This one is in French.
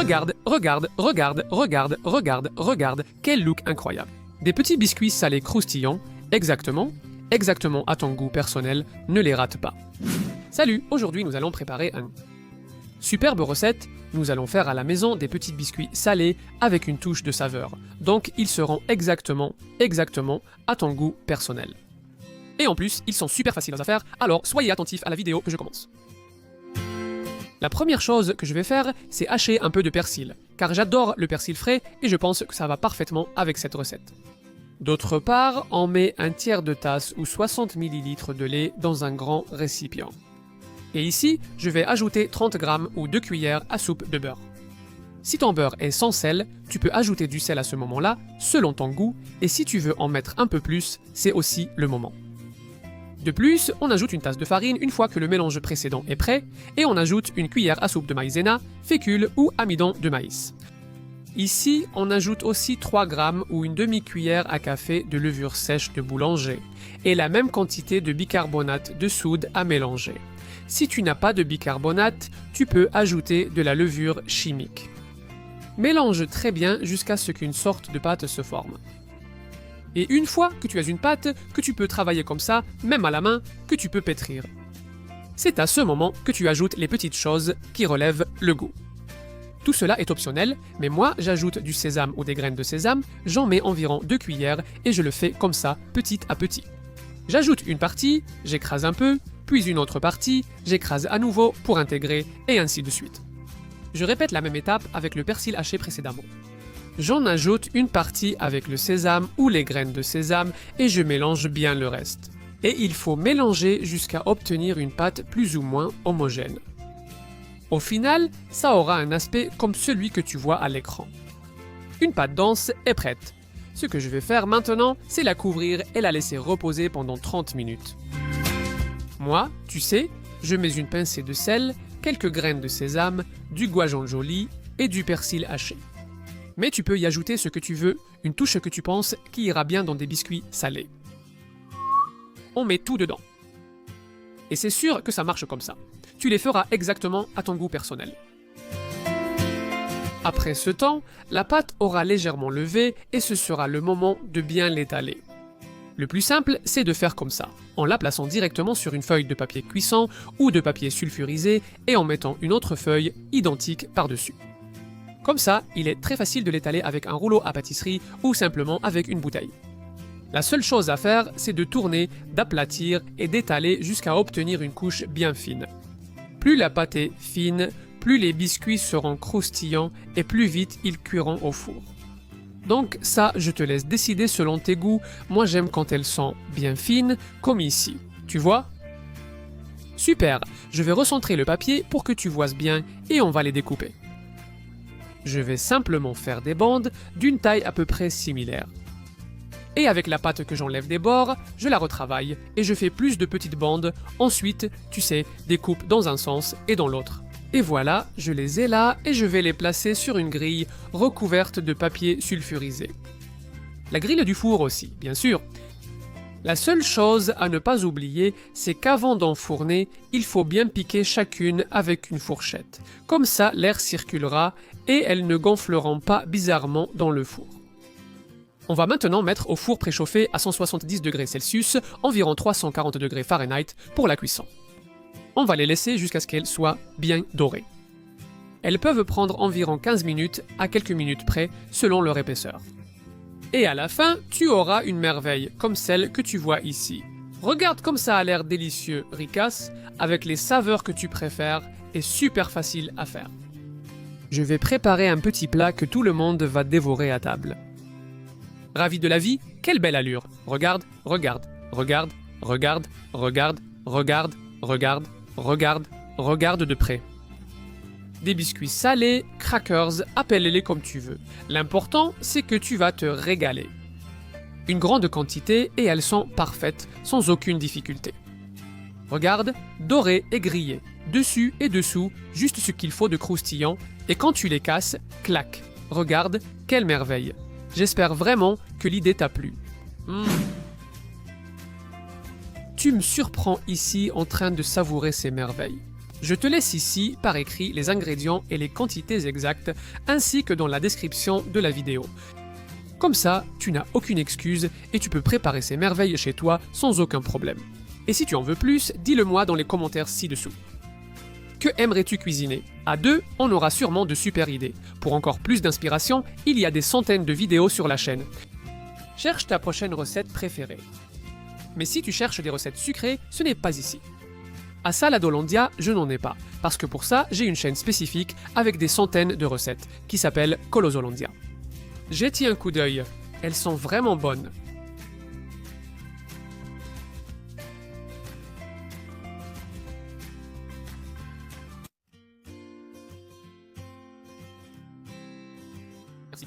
Regarde, regarde, regarde, regarde, regarde, regarde, quel look incroyable. Des petits biscuits salés croustillants, exactement à ton goût personnel, ne les rate pas. Salut, aujourd'hui nous allons préparer un superbe recette. Nous allons faire à la maison des petits biscuits salés avec une touche de saveur. Donc ils seront exactement à ton goût personnel. Et en plus, ils sont super faciles à faire, alors soyez attentifs à la vidéo que je commence. La première chose que je vais faire, c'est hacher un peu de persil, car j'adore le persil frais et je pense que ça va parfaitement avec cette recette. D'autre part, on met un tiers de tasse ou 60 ml de lait dans un grand récipient. Et ici, je vais ajouter 30 g ou 2 cuillères à soupe de beurre. Si ton beurre est sans sel, tu peux ajouter du sel à ce moment-là, selon ton goût, et si tu veux en mettre un peu plus, c'est aussi le moment. De plus, on ajoute une tasse de farine une fois que le mélange précédent est prêt, et on ajoute une cuillère à soupe de maïzena, fécule ou amidon de maïs. Ici, on ajoute aussi 3 g ou une demi-cuillère à café de levure sèche de boulanger, et la même quantité de bicarbonate de soude à mélanger. Si tu n'as pas de bicarbonate, tu peux ajouter de la levure chimique. Mélange très bien jusqu'à ce qu'une sorte de pâte se forme. Et une fois que tu as une pâte, que tu peux travailler comme ça, même à la main, que tu peux pétrir. C'est à ce moment que tu ajoutes les petites choses qui relèvent le goût. Tout cela est optionnel, mais moi j'ajoute du sésame ou des graines de sésame, j'en mets environ 2 cuillères et je le fais comme ça, petit à petit. J'ajoute une partie, j'écrase un peu, puis une autre partie, j'écrase à nouveau pour intégrer, et ainsi de suite. Je répète la même étape avec le persil haché précédemment. J'en ajoute une partie avec le sésame ou les graines de sésame et je mélange bien le reste. Et il faut mélanger jusqu'à obtenir une pâte plus ou moins homogène. Au final, ça aura un aspect comme celui que tu vois à l'écran. Une pâte dense est prête. Ce que je vais faire maintenant, c'est la couvrir et la laisser reposer pendant 30 minutes. Moi, tu sais, je mets une pincée de sel, quelques graines de sésame, du goujons et du persil haché. Mais tu peux y ajouter ce que tu veux, une touche que tu penses qui ira bien dans des biscuits salés. On met tout dedans. Et c'est sûr que ça marche comme ça. Tu les feras exactement à ton goût personnel. Après ce temps, la pâte aura légèrement levé et ce sera le moment de bien l'étaler. Le plus simple, c'est de faire comme ça, en la plaçant directement sur une feuille de papier cuisson ou de papier sulfurisé et en mettant une autre feuille identique par-dessus. Comme ça, il est très facile de l'étaler avec un rouleau à pâtisserie ou simplement avec une bouteille. La seule chose à faire, c'est de tourner, d'aplatir et d'étaler jusqu'à obtenir une couche bien fine. Plus la pâte est fine, plus les biscuits seront croustillants et plus vite ils cuiront au four. Donc ça, je te laisse décider selon tes goûts. Moi j'aime quand elles sont bien fines, comme ici. Tu vois? Super, je vais recentrer le papier pour que tu vois bien et on va les découper. Je vais simplement faire des bandes d'une taille à peu près similaire. Et avec la pâte que j'enlève des bords, je la retravaille et je fais plus de petites bandes. Ensuite, tu sais, découpe dans un sens et dans l'autre. Et voilà, je les ai là et je vais les placer sur une grille recouverte de papier sulfurisé. La grille du four aussi, bien sûr. La seule chose à ne pas oublier, c'est qu'avant d'enfourner, il faut bien piquer chacune avec une fourchette. Comme ça, l'air circulera et elles ne gonfleront pas bizarrement dans le four. On va maintenant mettre au four préchauffé à 170 degrés Celsius, environ 340 degrés Fahrenheit pour la cuisson. On va les laisser jusqu'à ce qu'elles soient bien dorées. Elles peuvent prendre environ 15 minutes à quelques minutes près selon leur épaisseur. Et à la fin, tu auras une merveille comme celle que tu vois ici. Regarde comme ça a l'air délicieux, ricasse, avec les saveurs que tu préfères et super facile à faire. Je vais préparer un petit plat que tout le monde va dévorer à table. Ravi de la vie? Quelle belle allure! Regarde, regarde, regarde, regarde, regarde, regarde, regarde, regarde, regarde de près. Des biscuits salés, crackers, appelle-les comme tu veux. L'important, c'est que tu vas te régaler. Une grande quantité et elles sont parfaites, sans aucune difficulté. Regarde, doré et grillé, dessus et dessous, juste ce qu'il faut de croustillant, et quand tu les casses, clac. Regarde, quelle merveille. J'espère vraiment que l'idée t'a plu. Tu me surprends ici en train de savourer ces merveilles. Je te laisse ici par écrit les ingrédients et les quantités exactes, ainsi que dans la description de la vidéo. Comme ça, tu n'as aucune excuse et tu peux préparer ces merveilles chez toi sans aucun problème. Et si tu en veux plus, dis-le-moi dans les commentaires ci-dessous. Que aimerais-tu cuisiner? À deux, on aura sûrement de super idées. Pour encore plus d'inspiration, il y a des centaines de vidéos sur la chaîne. Cherche ta prochaine recette préférée. Mais si tu cherches des recettes sucrées, ce n'est pas ici. À Saladolandia, je n'en ai pas, parce que pour ça, j'ai une chaîne spécifique avec des centaines de recettes, qui s'appelle Colosolandia. Jette-y un coup d'œil, elles sont vraiment bonnes. Merci.